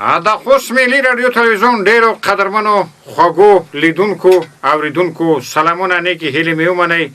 د خوست ملي راډیو تلویزیون ډیرو قدرمنو خوږو لیدونکو اوریدونکو سلامونه نیکې هیلې مې ومنئ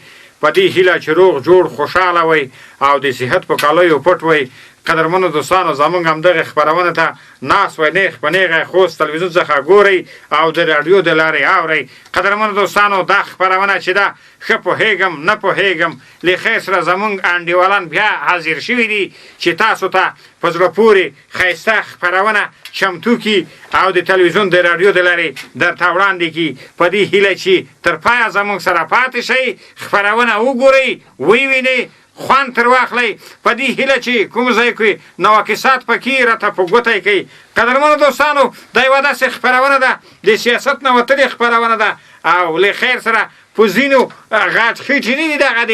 په دې هیله چې روغ جوړ خوشحاله وئ او د صحت په کالیو پټ وئ. قدرمنو دوستانو زموږ همدغې خپرونه ته ناست وئ نیغ په نیغه خوست تلویزیون څخه ګورئ او د راډیو د لارې اورئ. قدرمنو دوستانو دا خپرونه چې ده ښه پوهېږم نه پوهېږم له خیر سره زموږ انډیوالان بیا حاضر شوي دي چې تاسو ته په زړه پورې ښایسته خپرونه چمتو کړي او د تلویزیون د راډیو د لارې درته وړاندې کړي په دې هیله چې تر پایه زموږ سره پاتې شئ، خپرونه وګورئ، ووینئ، خوند تر واخلئ په دې هیله چې کوم ځای کې نواقصات پکې راته په ګوته کوي. قدرمنو دوستانو دا یوه داسې خپرونه ده د سیاست نه وتلې خپرونه ده او له خیر سره په ځینو غټ خېټې نه دي دغه د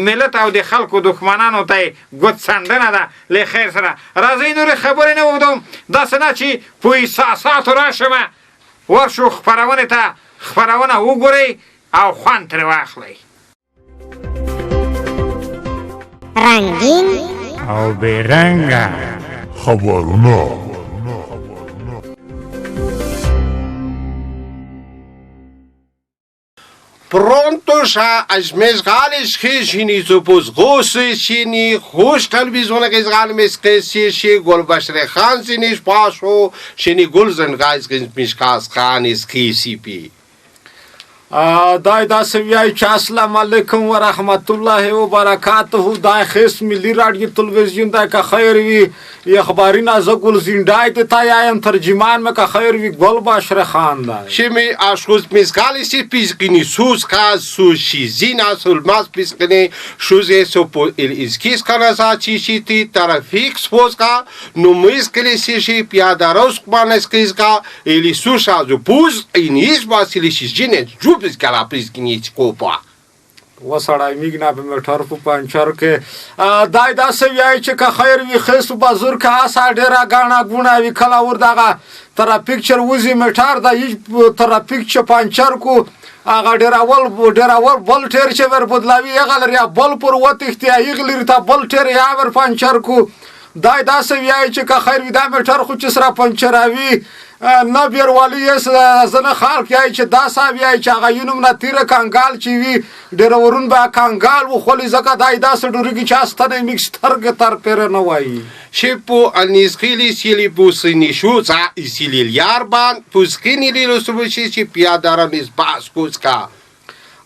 ملت او د خلکو دښمنانو ته یې ګوت څنډنه ده. له خیر سره راځئ نورې خبرې نه اوږدوم، داسې نه چې په احساساتو راشمه، ورشو خپرونې ته، خپرونه وګورئ او خوند ترې واخلئ. رنگین او بیرنگه خبرونه. Pronto já as mesgales reginis opus russes chini rush televisão que esgal mesqueci che gol bashre khan sinis pasho chini gulzen gais miskas khanis kisipi. دای داسې وایي چې السلام علیکم ورحمت الله وبرکاته. دا خیس ملي راډیو تلویزیون دا که خیر وي اخباری نازه گل زندای ته تایم ترجمان مکه خیر وي گل باشر خان دا شمی اشخاص میزگالی سی پیزگینی سوز کاز سوشی زینا سلماز پیزگینی شوزه سوپو الاسکیز کانازا چیشیتی ترافیک سپوز کا نومیزگلی سیشی پیاداروس کمانسکیز کا الی سوشا زو پوز اینیز باسیلیشی جینه جوبز کلا پیزگینی چکوپا وسړی میګنا په موټر په پنچر کې دای داسې وایي چې که خیر وي خیس بازور که اسا ډېره ګاڼه ګوڼه وي کله ور دغه ترافیک چر وځي موټر د هیڅ ترافیک چې پنچر کو هغه ډېراول بل ټیر چې ور بدلاوي هغه لري بل پر وتښتي هغه لري ته بل ټیر یا ور پنچر کو دای داسې وایي چې که خیر وي دا موټر خو چې سره پنچراوي نه بیروالی زنه خلق یای چې دا صاحب یای چې هغه یونم نه تیره کانګال چې وي ډېر ورون به کانګال وخولي ځکه دای داسې ډورګي چې استنه میکس ترګ تر پیر نه وایي شپو انیسخیلی سیلی بوسینی شوزا سیلی یاربان پوسکینی لیلو سبوشی چې پیاداران از باس کوسکا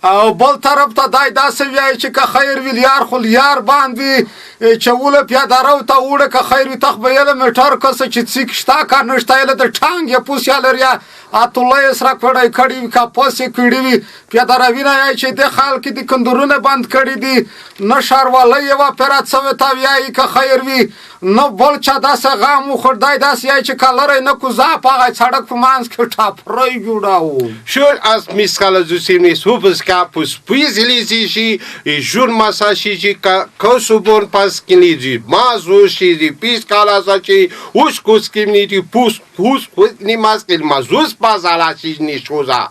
او بل طرف ته دای داسې وایي چې که خیر وي لیار خو لیار باندې چوله پیادارو ته وړه که خیر وي تخ به یله موټر کسه چې څیک شتا کا نشته یله د ټانګ یا پوس یا لریا اتله یې سره کړی کړي وي که پس یې کړي وي پیاداروي نه یای چې د خلک دي کندورونه بند کړي دي نه ښاروالی یوه پیرات سوې ته وایي که خیر وي نه بل چا داسې غم وخور دای داسې یای چې کلری نه کوزا په هغه سړک په منځ کې ټاپری جوړاو شور از میسکاله زوسیمنی سوبسکا پوس پویزلیزی شي جور مساشي چې کوسوبون پس کلیدی مازو شي دی پیسکالا سچي اوس کوس کیمنی پوس نی ماسکل مازوس پازالا شي نشوزا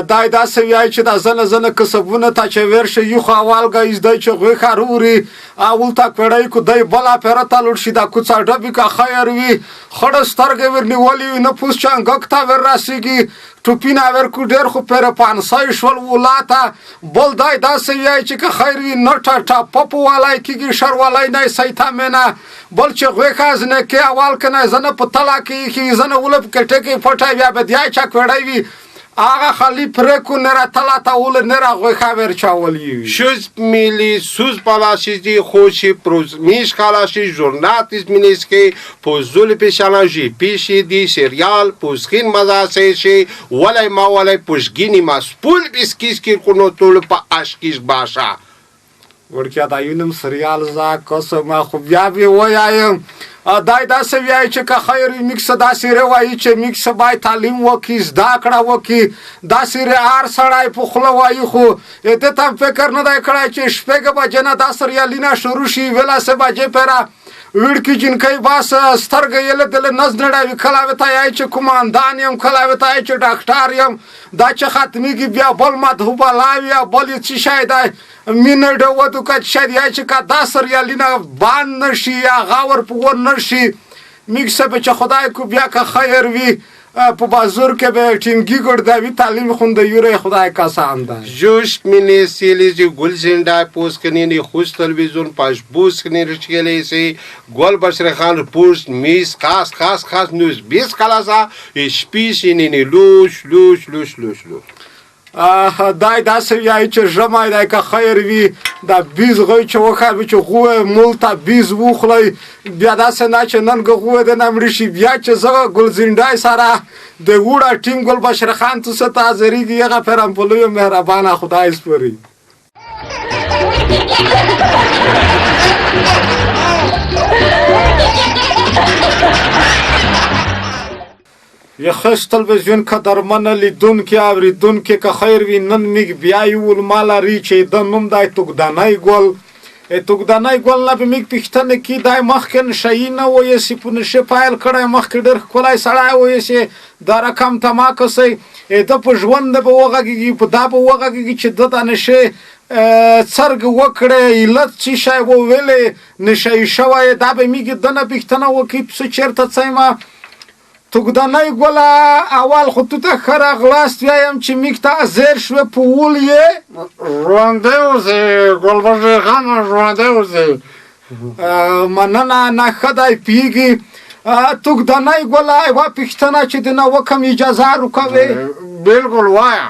دای داسې وایي چې دا زنه کسبونه ته چې ورشه یو خو اولګه ایزدی چې غوښه روري اول تا کړی کو دای بلا پیره ته لوټ شي دا کوڅه ډبي که خیر وي خړه سترګې ورنیولي وي نه پوس چانګک ته ور راسېږي ټوپینا ورکو ډېر خو پیره پانسای شول ولاته بل دای داسې وایي چې که خیر وي نه ټاپپ والی کېږي شروالای نه سیته مینه بل چې غوښه از نکې اول که نه زنه په تله کې ایښي زنه وله په کټې کې پټی بیا به دیای چا کړی وي آقا خالی پرکو نرا تلا تاول نرا غوی خبر چاولی شوز میلی سوز پالاشیزی خوشی پروز میش خالاشی جورناتیز مینیسکی پوزول پیشانجی پیشی دی سریال پوزخین مزاسیشی ولی ما ولی پوشگینی ما سپول بیسکیسکی کنو طول پا اشکیش باشا ورکیا دا یونم سریال زا کسما خوب یابی ویایم دای داسې وایي چې که خیر وي میکس داسې وایي چې میکس باید تعلیم وکړي زده کړه وکړي داسې هر سړی په خوله وایي خو دې ته هم فکر نه دی کړی چې شپږ بجې نه دا سریالونه شروع شي ولسې بجې پیره وړکي جنکۍ باس سترګه یې له دله نز نړوي کله ورته یایي چې کوماندان یم کله ورته یایي چې ډاکټر یم دا چې ختمیږي بیا بل مدهو بلا وي یا بل یې څه شی دی مینه ډوه دوکه چې شاید یایي چې که دا سریالونه بند نه شي یا هغه ورپه ور نه شي میگ صاحب چې خدای کو بیا که خیر وي په بازور کې به ټینګي ګرداوي تعلیم خوندوی خدای کا سامدا جوش مینه سیلیزی گل زنده پوست کنینی خوش تلویزیون پاش بوس کنی رچگلی سی گل بشر خان پوست میز خاص نوز 20 کلاسا شپیش اینی لوش دای داسې وایي چې ژمی دی که خیر وي دا بیز غوی چې وخابي چې غوه مول ته بیز وخلی بیا داسې نه چې نن غوه د نه مړي شي بیا چې زه ګلزنډای سره د وړه ټیم ګل بشر خان تو څه ته حاضرېږي هغه پرمپلوی مهربانه خدای سپاري یخش تلویزیون قدرمنه لیدونکي اورېدونکي که خیر وي نن میږ بیا یو مالاري چې د نوم دی توګدانی ګل توګدانی ګل نه به میږ پوښتنه کې دی مخکې نشهیي نه ویسي په نشه پیل کړی مخکې ډېر ښکلی سړی ویسي دا رقم تما کسی ده په ژوند به وغږېږي په دا به وغږېږي چې ده د نشې څرګ وکړی علت څه شی وویلې نشهیي شوی دا به میږ دنه پوښتنه وکړي څه چېرته څیمه توګدانی ګله اول خو تو ته ښه راغلاست وایم چې میږ ته زیر شوې په ول یې ژوندی اوسې ګلبشرې خانه ژوندی اوسې مننه نه ښه دی پوهېږي توګدانی ګله یوه پوښتنه چې د نه وکړم اجازه راکوې بلکل وایه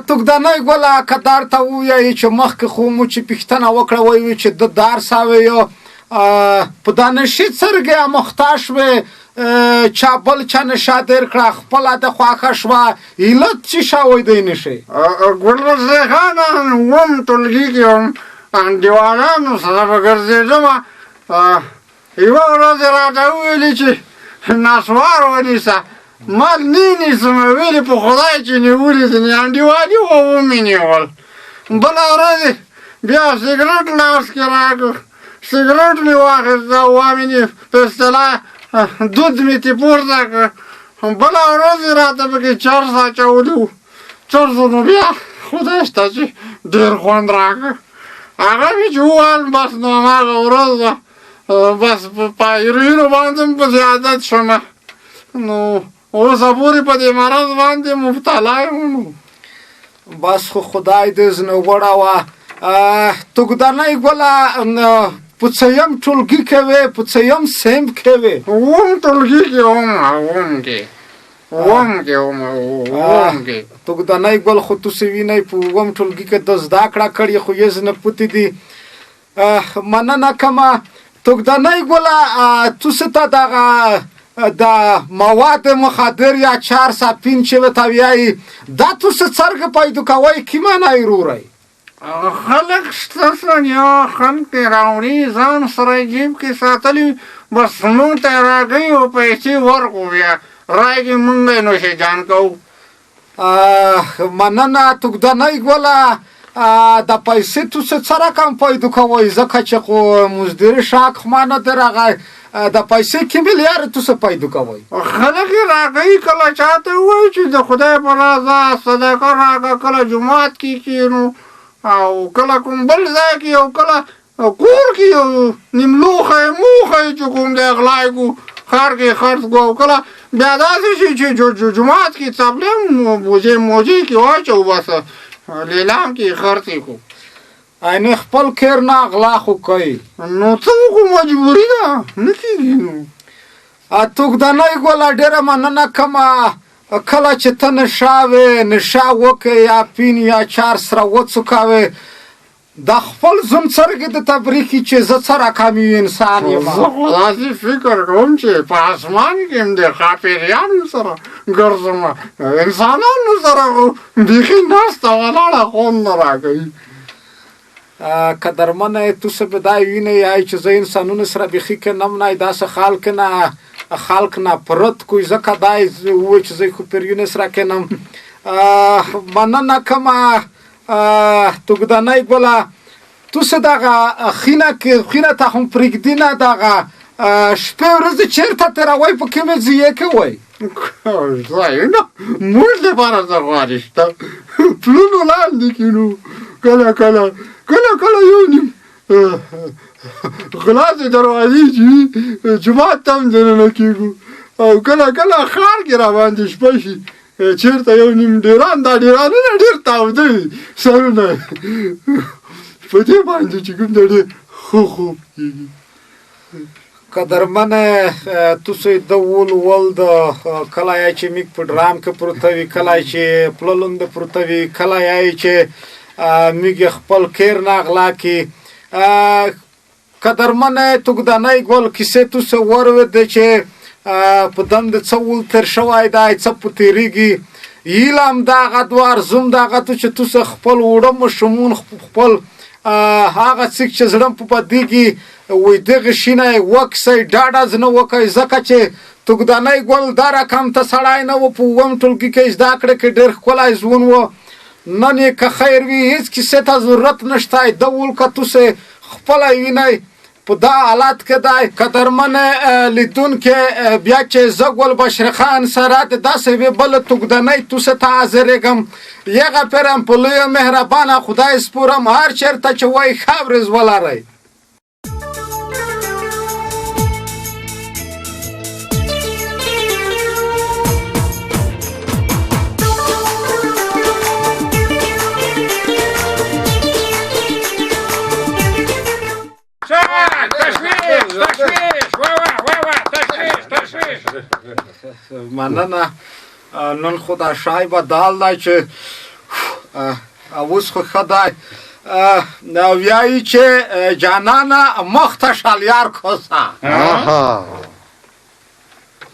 توګدانی ګله که درته ووایي چې مخکې خو مو چې پوښتنه وکړه ویې چې د درس اوې په دا نشي څرګې اموخته شوې چا بل چا نشه در کړه خپله د خوښه شوه علت څه شوی دی نشي ګلبشرې خانه اووم ټولګي کې وم انډیوالانو سره به ګرځېدم یوه ورځ یې راته وویلې چې نسوار ونیسه ما نه نیسم ویلې په خدای چې نیولي دي انډیوالي ومې نیول بله ورځ بیا سګرټ لاس کې راکړ سګرټ مې واخېسته وامې په اصطلاح دود مې ترې پورته کړ بله ورځ یې راته پکې چرس اچولی و چرسو نو بیا خدای شته چې ډېر خوند راکړ هغه مې چې وویل بس نو هماغه ورځ ده بس په هیروینو باندې م پسې عادت شومه نو اوسه پورې په دې مرض باندې مبتلا یم نو بس خو خدای دې زنه وړوه توګدانی ګله په څیم ټولګي کې وې په څیم صنف کې وې اووم ټولګي کې وم اووم کې توګدانی ګل خو تاسې وینئ په اووم ټولګي کې د زده کړه کړې خو یې زنه پوتې دي مننه کومه توګدانی ګله تاسې ته دغه د مواد مخدر یا چار ساپین چې ورته وایي دا تاسې څرګه پیدا کوئ کې معنی وروری خلک شته سړیا خند کې راوړي ځان سره جیب کې ساتلي بس موږ ته یې راکوي او پیسې ورکړو بیا رایې موږ یې نوشي جان کوو مننه توګدانی ګله د پیسې تاسې څه رقم پیدا کوئ ځکه چې خو مزدور شاک خو ما نه دی راغی د پیسې کې میلیارد تاسې پیدا کوئ خلک یې راکوي کله چاته ووایي چې د خدای په رضا صدقه راکړه کله جومات کې کښېنو او کله کوم بل ځای کې او کله کور کې یو نیم لوښی موښی چې کوم دی غلا یې کړو ښار کې خرڅ کړو او کله بیا داسې شي چې جومات کې څپلۍ بوجۍ موجۍ کې واچوو بس لیلام کې خرڅ یې کړو اینې خپل کیر نه غلا خو کوي نو څه وکړو مجبوري ده نه کېږي نو توګدانی ګله ډېره مننه کومه کله چې ته نشه وکړې یا پین یا چار سره وڅکوې د خپل زوم څرګې د تبریکي چې زه څه رقم انسان یم زه خو داسې فکر کوم چې په اسمان کې هم د ښاپېریانو سره ګرځم انسانانو سره خو بیخي ناسته ولاړه خوند نه راکوي قدرمنه تاسې به دا وینئ چې زه انسانونو سره بیخي کنم نه داسې خلق نه پرت کوی ځکه دا ووایي چې زه خو پریونه سره کنم مننه کومه توګدانی ګله تاسې دغه خینه ته هم پرېږدي نه دغه شپې ورځې چېرته تېروئ په کومې ځایې کې وئ ځایونه موږ لپاره څه غواړي شته پلونو لاندې کښېنو کله یو نیم خلاصې دروازې چې وي جومات ته هم دننه کېږو او کله کله ښار کې راباندې شپه شي چېرته یو نیم ډېران دا ډېرانونه ډېر تاوده وي سرونه په دې باندې چې کوم دی ډېر ښه خوب کېږي قدرمن تاسو د ول د کله یې چې میک په ډرام کې پروته وي کله چې پللوند پروته وي کله یې چې میګ خپل کیر ناغلا کې قدرمن توګدانای ګول کیسه تاسو ورود چې په دم د څول تر شوای دا څه پتیریږي یلم دا غدوار زوم دا غته چې تاسو خپل وړم شمون خپل هغه څوک چې زړم په پدېږي وې دغه شینه وکسې ډاډه زنه وکای زکه چې توګدانای ګول دا رقم ته سړای نه و په وم ټولګي کې زده کړې کې ډېر خلای زون و نن که خیر وي هیڅ کیسه ته ضرورت نشته د ول کتو سه خپل ویني په دا حالت کې دا قدرمن لیدون کې بیا چې زګول بشر خان سره د داسې وی بل توګدنۍ تو څه تعذرګم یغه پرم په لوی مهربانه خدای سپورم هر چرته چې وای خبرز ولاري مننه نن خدا شایبه دال دی چې اوس خو خدای نو ویای چې جانانا مختشل یار کوسا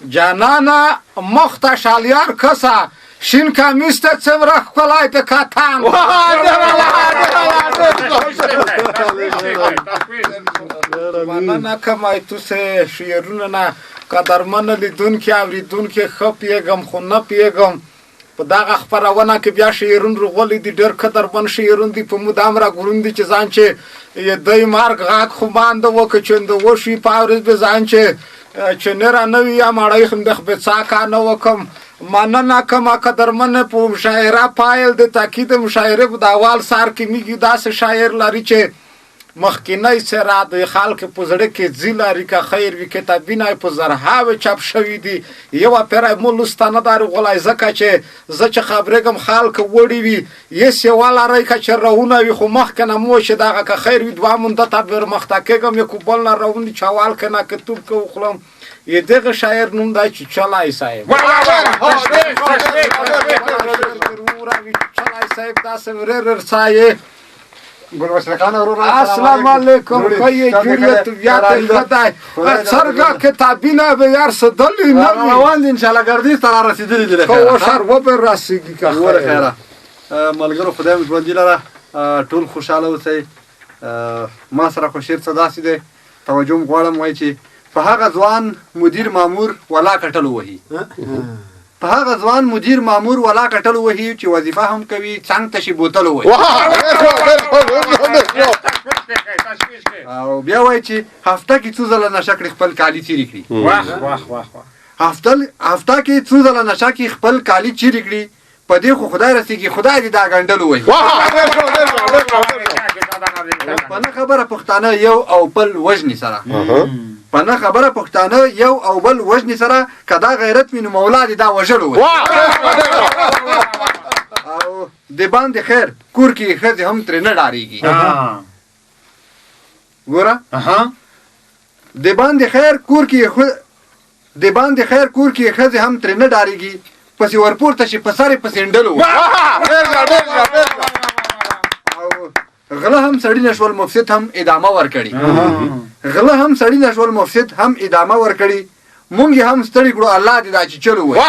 جانانا مختشل یار کوسا شین کمیسته څورخ کولای ته کاتان مننه کمای تو سه شیرونه نه قدرمن لیدون کې اوریدون کې خپېګم خو نه پیګم په دغه خبرونه کې بیا شیرون رغولې دي ډېر قدرمن شیرون دي په مدام را ګوروندي چې ځان چې دای مارګ غاک خو باندې وکړ چې د وشي پاورز به ځان چې نه را نوې یا مړی خم د خپل څاکا نه وکم مننه کما قدرمن په مشاعره پایل د تاکید مشاعره په داوال سار کې میږي داسې شاعر لري چې مخکینی سره د خلک په زړه کې ځلاري کا خیر وی کتابینه په زرهاوي چاپ شوی دي یو پر مولستانه دار غلای زکه چې زچ خبرګم خلک وړي وي یس والا رای کا چرونه وي خو مخکنه مو شه دغه کا خیر وی دوه مونږ ته بر مختکګم یو بل نه راوندي چوال کنه کتب کو خلم یې دغه شاعر نوم دا چې چلای صاحب چلای صاحب دا سره صاحب السلام علیکم کوي جوړیت بیا ته خدای سرګه کتابینه به یار صدلی نه روان دي ان شاء الله ګردی تر رسیدلی دي خو شر و به رسیدي که خیر خیره ملګرو خدای مو ژوند لره ټول خوشاله اوسئ ما سره خو شیر صدا سي دي توجه غواړم وای چې په هغه ځوان مدیر مامور ولا کټل وهي په هغه ځوان مدیر مامور ولا کټل وهي چې وظیفه هم کوي څنګه تشي بوتل وهي او بیا وای چې هفته کې څو ځله نشه کړی خپل کالی چیرې کړی واه واه واه هفته کې څو ځله نشه کې خپل کالی چیرې کړی په دې خو خدای رسیږي خدای دې دا غندل وای په نه خبره پښتانه یو او بل وجنی سره په نه خبره پښتانه یو او بل وجنی سره کدا غیرت مینو مولا دې دا وجلو وای او د باندې خیر کور کې خځه هم تر نه ډاریږي ګوره د باندې خیر کور کې خځه هم تر نه ډاریږي پسې ورپورته شي پساره پسندلو او غله هم سړی نشول مفسد هم ادامه ورکړي غله هم سړی نشول مفسد هم ادامه ورکړي مونږ هم ستړي کړو الله دې دا چې چلو وای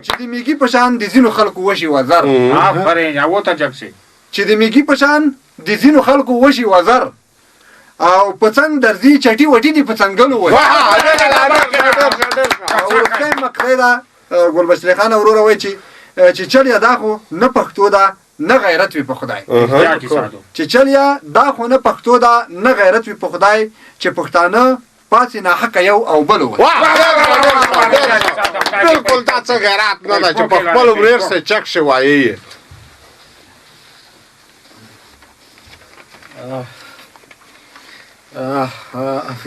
چې د میګي په شان د زینو خلکو وشي وزر آفرین او ته جکسي چې د میګي په شان د زینو خلکو وشي وزر او پڅنګ درځي چټي وټي دي پڅنګلو وای او کله مقصدا ګلبشری خان اورور وای چې چلیا دا خو نه پښتو دا نه غیرت وي په خدای چې چلیا دا خو نه پښتو دا نه غیرت وي په خدای چې پښتانه پاتې نه حق یو او بل وای بالکل دا څه غیرت نه ده چې په خپل وریر سره چک شي وایي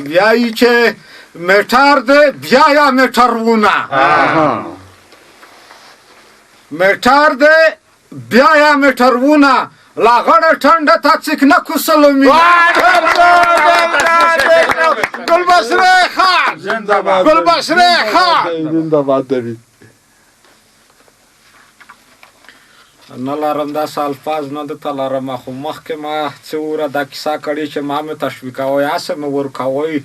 وایي چې میټر دی بیا یا میټرونه میټر دی بیا یا میټرونه لا غړه ټنډه تا څیک نه کوسلو می گلبشره خان گلبشره خان زنده‌باد دوي نه لرم داسې الفاظ نه درته لرم خو مخکې ما څه وره دا کیسه کړې چې ما مې تشویقوئ هسې مې ورکوئ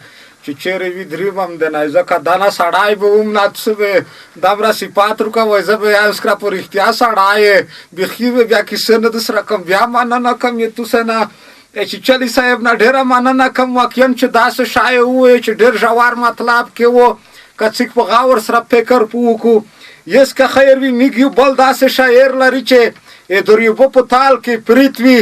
چې چیرې وي درېږم د نه ځکه دا نه سړی به وم نه څه به دومره صفات ورکوئ زه به یې اسکره په رښتیا سړی یې بیخي به بیا کیسې نه درسره کوم بیا مننه کوم یې توسه نه چې چلي صاحب نه ډېره مننه کوم واقعا چې داسې شاعر ووایي چې ډېر ژور مطلب کې و که څوک په غور سره فکر پوه وکړو یس که خیر وي میږ یو بل داسې شاعر لري چې د ریوبو په تال کې پریت وي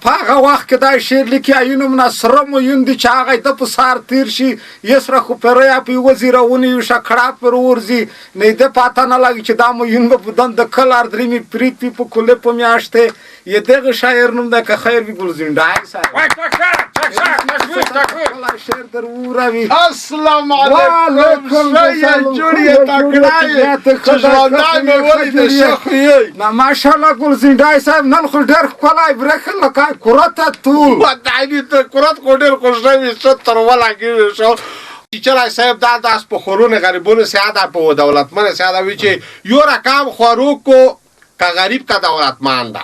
په هغه وخت کې دا شعر لیکي ایونم نه سره مو یوندي چې هغه د په سار تیر شي یسره خو پریا په وزیرونه یو شکړه پر ورزي نه د پاته نه لګي چې دا مو یون په دند د کلار درې پریت په کوله په میاشته یې دغه شاعر نوم د که خیر وي ګلزندای صاحب شعر در وراوي السلام علیکم شای جوړی تکړای خدای مې ولې د شخې نه ماشاءالله ګلزندای صاحب نن خو ډېر ښکلی برخه لکه کرته تو ودانی ته کرت کو ډېر خوشوي ستر ولا کې شو چلای صاحب دا داس په خورونه غریبونو سیاده په دولتمن سیاده وی چې یو رقم خورو کو का गरीब का दौलतमंद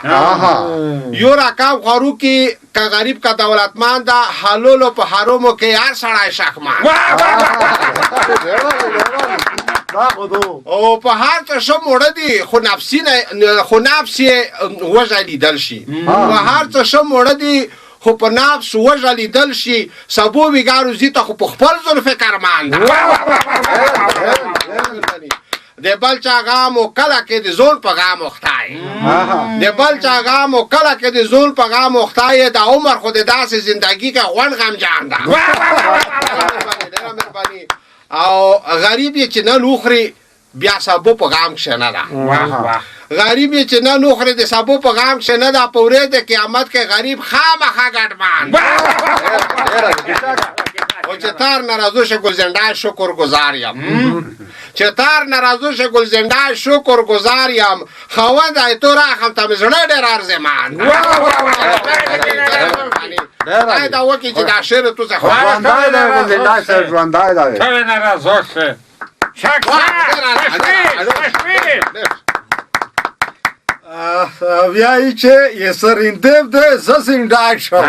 यो रकम खरू की का गरीब का दौलतमंद हालो लो पहाड़ों में के यार सड़ाई शखमान او पहाड़ तो सब मोड़ दी खुनाफसी ने खुनाफसी वजली दलशी पहाड़ तो सब मोड़ दी خو په نفس وژلی دل شي سبو ویګارو زیته خو په خپل زلفې کارمان د بل چا غام او کله کې د زول په غام وختای د بل چا غام او کله کې د زول په غام وختای د عمر خو د داسې زندگی کا غون غم جان ده او غریب چې نه لوخري بیا سبو په غام شنه ده غریب چې نه نوخره د سبو په غام شه نه دا پورې د قیامت کې غریب خامخا ګډمان او چې تار ناراضو شه ګلزنده شکر گزار یم چې تار ناراضو شه ګلزنده شکر گزار یم خوند ایتو را هم ته زړه ډېر ارزمان دا وکی چې دا شعر تو څه ژوندای دی ګلزنده صاحب ژوندای دی ته ناراضو شه شک وایي چې یې سرندب دی زه زندای شم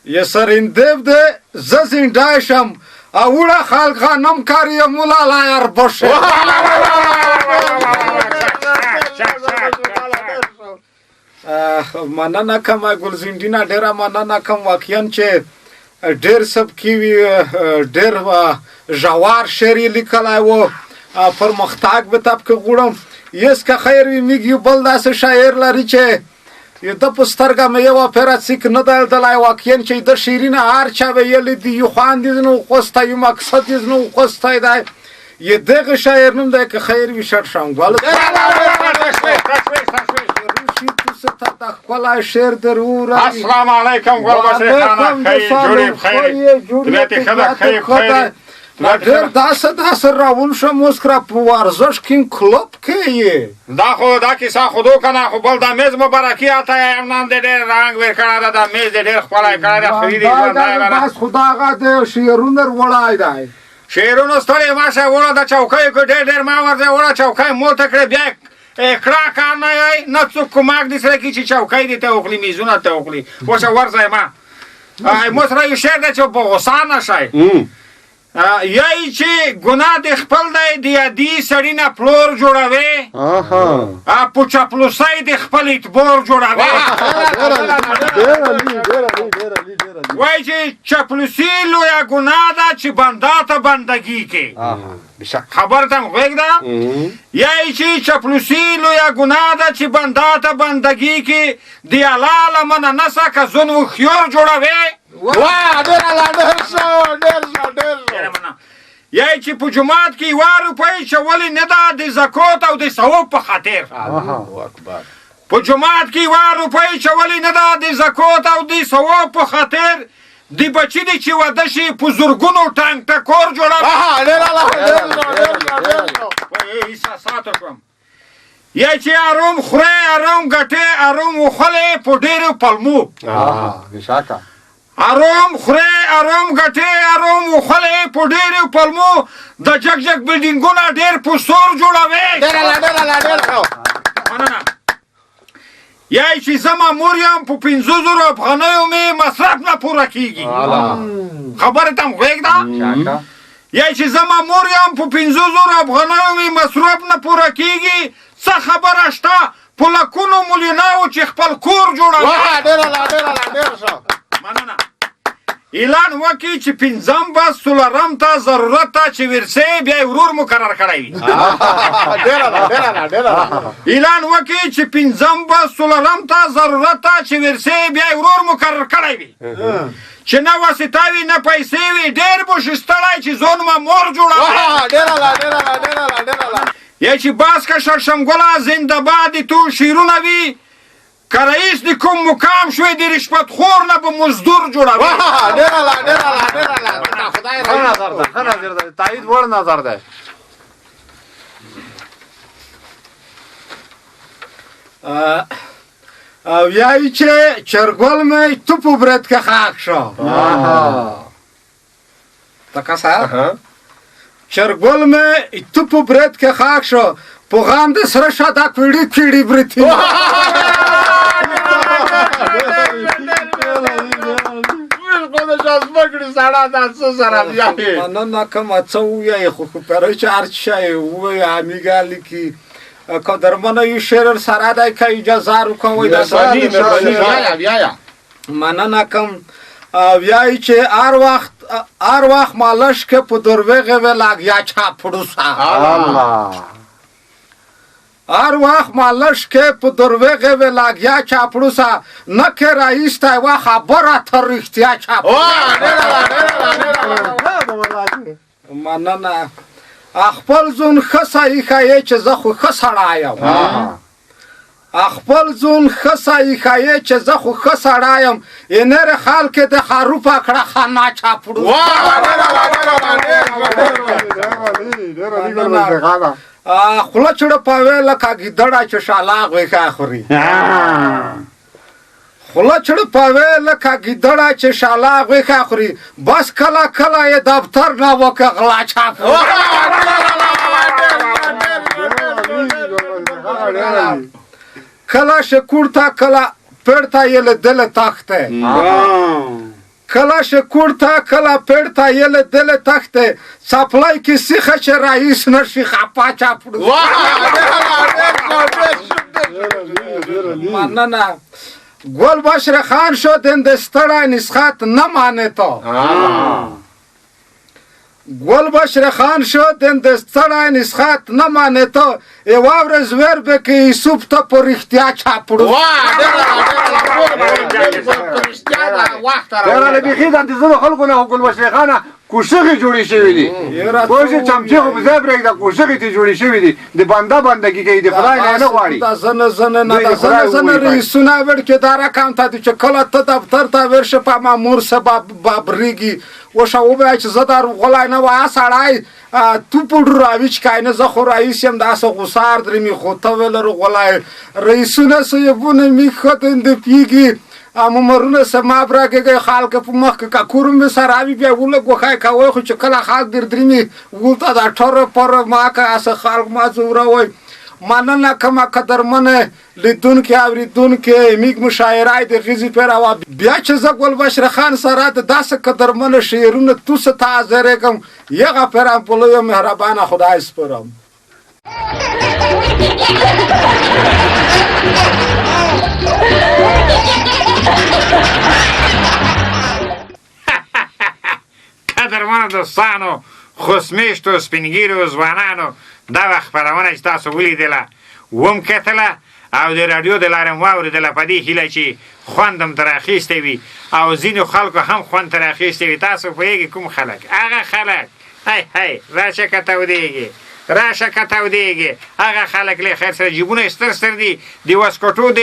یې سرندب دی زه زندای شم او وړه خلق غنم کاری مولا لایر بشه مننه کوم ګلزندینا ډېره مننه کوم واقعا چې ډېر سبکي وي ډېر ژور شعر یې لیکلی و پرمختګ به طبقه غوړم یس که خیر وي میږ یو بل داسې شاعر لري چې د په سترګه مې یوه پیره څیک نه دی لیدلی واقعا چې د شعرونه هر چا ویلی دي یو خوند یې نه وخوستی یو مقصد یې نه وخوستی دی یې دغه شاعر نوم دی که خیر وي شټ شانګوال ښکلی شعر در وراوي السلام علیکم ګلبشرې خانه ښې جوړې بخیر طبیعتې ښه ده ښې بخیر ډېر داسې راون شم اوس کره په ورزش کې کلب کې یې دا خو دا کیسه خودو کنه خو بل دا میز مبارکي آتا یم نام دې ډېر رنګ ور کړی ده دا میز دې ډېر ښکلی کړی ده خریدي بس خدا هغه د شعرونه وړی دی شعرونه ستړی ماشه وړه د چوکیو کې ډېر ما ورځه وړه چوکۍ موته کړې بیا کړه کار نه یی نه څوک کومک دې سره کړي چې چوکۍ دې ته وخلي میزونه ته وخلي اوسه ورځه ما مو سره یو شعر دی چې په غوسه نه شئ یای چې ګناه د خپل دی د یادي سړي نه پلور جوړوي په چاپلوسۍ د خپل اعتبار جوړوي وایي چې چاپلوسي لویه ګناه ده چې بنده ته بندګي کې خبر ته غوږ ده یای چې چاپلوسي لویه ګناه ده چې بنده ته بندګي کې د الله لمنه نسه که ځون وخیور جوړوي یای چې په جومات کې 1 روپۍ چولې نه ده د زکات او د ثواب په خاطر په جومات کې 1 روپۍ چولې نه ده د زکات او د ثواب په خاطر د بچي دی چې واده شي په زرګونو ټانک ټکور جوړوي احساساتو شوم یا چې اروم خورې اروم ګټې اروم وخلې په ډېرو پلمو اروم خورې اروم ګټې اروم وخلې په ډېرو پلمو د جګ جګ بلډینګونه ډېر په سور جوړوي مننه یا چې زما مور یم په 500 افغانیو مې مصرف نه پوره کېږي خبره ته غوږ ده یا چې زما مور یم په 500 افغانیو مې مصرف نه پوره کېږي څه خبره شته په لکونو میلیونو چې خپل کور جوړوي مننه اعلان وکړي چې 5 بس څلورم ته ضرورت ته چې ورسې بیا ورور مقرر کړی وي اعلان وکړي چې 5 بس څلورم ته ضرورت ته چې ورسې بیا ورور مقرر کړی وي چې نه واسطه وي نه پیسې وي ډېر به شي ستړی چې ځون ما مور جوړوي یا چې باز که شړشمګله زنده باد تو شیرونه وي که رئیس د کوم مقام شوی د رشوت خور نه به مزدور جوړوي ښه نظر ده تایید وړ نظر ده او یایی چې چرګل مې تو په برد که خاک شو تا کسا چرګل مې تو په برد که خاک شو په غام د سره شاده پیړی پیړی برتی مننه کومه څه ووایې خو پرې چې هر څه یې ووایې امیګا لیکي قدرمنه یو شعر سره دی که اجازه روکوئ مننه کوم ویایي چې هر وخت مالش که په دروغې وی لاګیا چاپړوسه هر وخت مالش که په دروغې وی لاګیا چاپړوسه نه که رئیس ته یوه خبره تر رښتیا مننه خپل ځون ښه صحیح ښایې چې زه خو ښه سړی یم خپل ځون ښه صحیح ښایې چې زه خو ښه سړی یم انر خلکې د خروپه کړه خانه چاپړو خوله چړپوې لکه ګیدړه چې شالاغ ویښه خوري خوله چړپوې لکه ګیدړه چې شالاغ ویښه خوري بس کله کله یې دفتر نه وکه غلا چاپو کله شکور ته کله پیړ ته یې له دله تخته کله شکور ته کله پیړ ته یې له دله تخته څپلۍ کې سیخه چې رئیس نشي خپا چاپړو مننه گل بشر خان شد اندستړی نسخت نه مانه تو گل بشر خان شد اندستړی نسخت نه مانه تو یوه ورځ ور به کې یوسف ته په رښتیا چاپړو بیخي د انتظار خلکو نه گل بشر خانه کوشغې جوړې شوي دي پوه چمچې خو په ځای پرېږده کوشغې ترې جوړې شوي دي د بنده بندګي کوي د خدای نه نه غواړي دا زنه رئیسونه ورکېداره کم ته دي چې کله ته دفتر ته ورشه په مامور څه بابریږي وشه ووایه چې زه دا غلی نه وایه سړی تو پوډر راویچکای نه زه خو رئیس یم داسې غوسار درې مې خو ته ویلر غلی رئیسونه صیبونه مې ښه پیږي ممرونه سما براګه خلک په مخ کې کورم به سراوي بیا ول غوخای کوي خو چې کله خلک دردرمي ولته دا ټور پر ما کا اس خلک ما زوروي مننه کما قدرمنه لیدون کې اوریدون کې میګ مشاعره د غزي پر او بیا چې زګول بشر خان سره د داسه قدرمنه شعرونه تو څه تازه کوم یغه پر په لوی مهربانه خدای سپارم قدرمنو دوستانو خوشمیشتو سپینګیرو ځوانانو دا خپرونه چې تاسو ولیدله وم کتله او د رادیو د لارې مو واورېدله په دې هیله چې خوند هم ترې اخیستی وي او ځینو خلکو هم خوند ترې اخیستی وي تاسو پوهېږئ کوم خلک هغه خلک هی راشه که تودېږي راشه که تودېږي هغه خلک له خیر سره جیبونه یې ستر دي د واسکټو د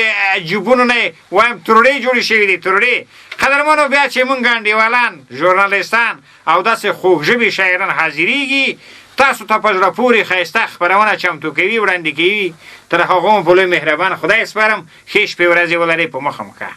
جیبونو نه وایم تروړې جوړې شوي دي تروړې قدرمنو بیا چې مونږ انډیوالان ژورنالیستان او داسې خوږژبي شاعران حاضرېږي تاسو ته په زړه پورې ښایسته خپرونه چمتو کوي وړاندې کوي تر هغو مو په لوی مهربان خدای سپارم ښې شپې ورځې ولرئ په مخه مو که